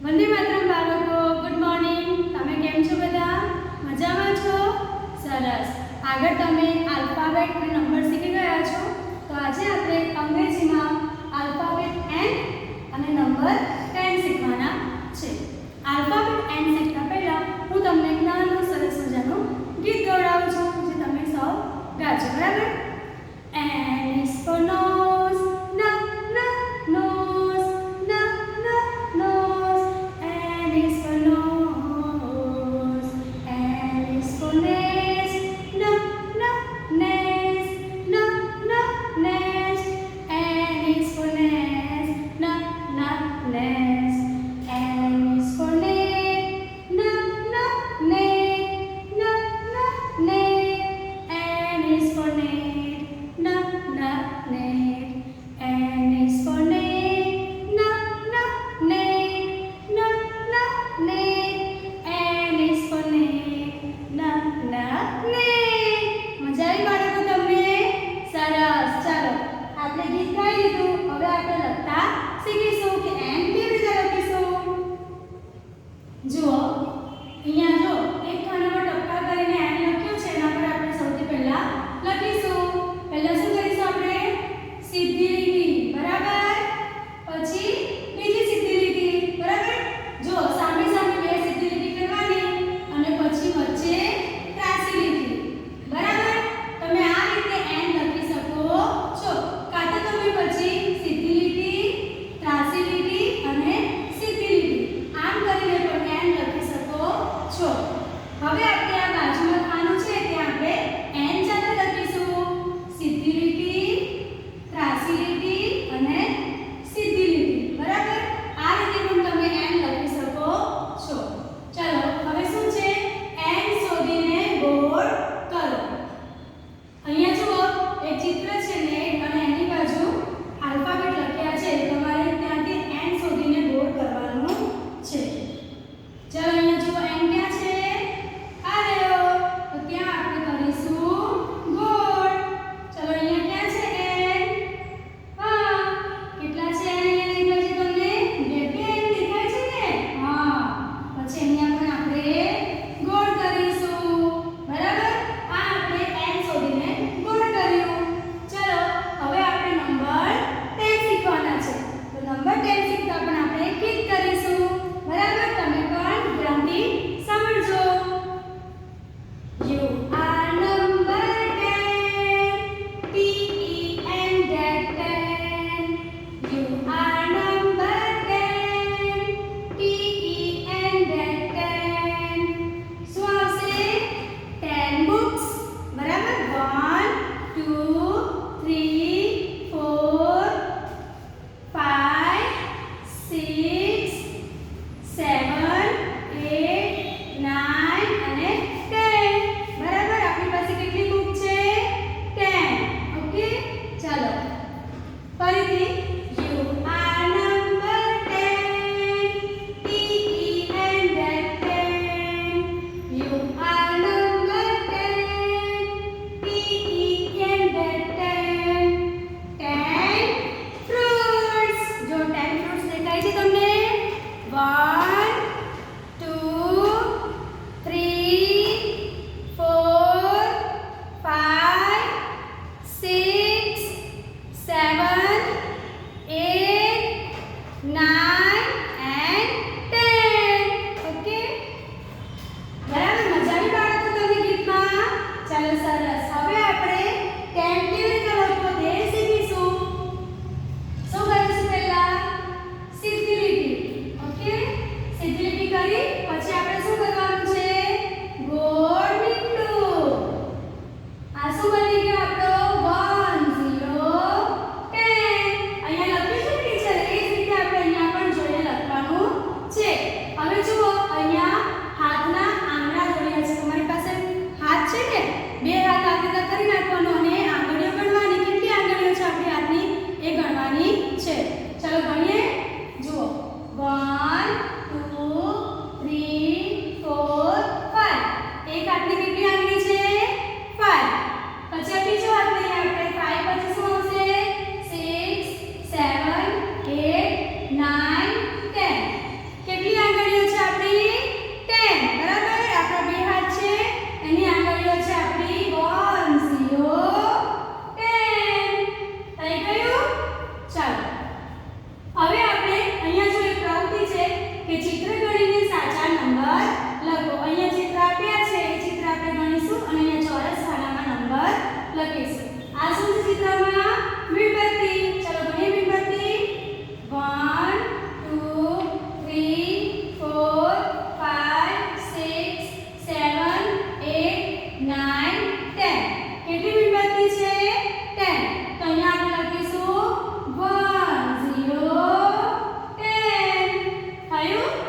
વંદે માતરમ બાળકો, good morning. તમે કેમ છો? બધા મજામાં છો? સરસ. આગળ તમે આલ્ફાબેટ અને નંબર શીખી ગયા છો. તો આજે આપણે અંગ્રેજીમાં આલ્ફાબેટ એન અને નંબર 10 શીખવાના છે. આલ્ફાબેટ એન શીખતા પહેલા હું તમને એક નાનું સરસ મજાનું ગીત ગવડાવું છું, જે તમે સૌ ગાજો, બરાબર? N is for nose, n nose, nose. N is for nose, N is for nest, nest, nest. N is for nest, nest. થયું?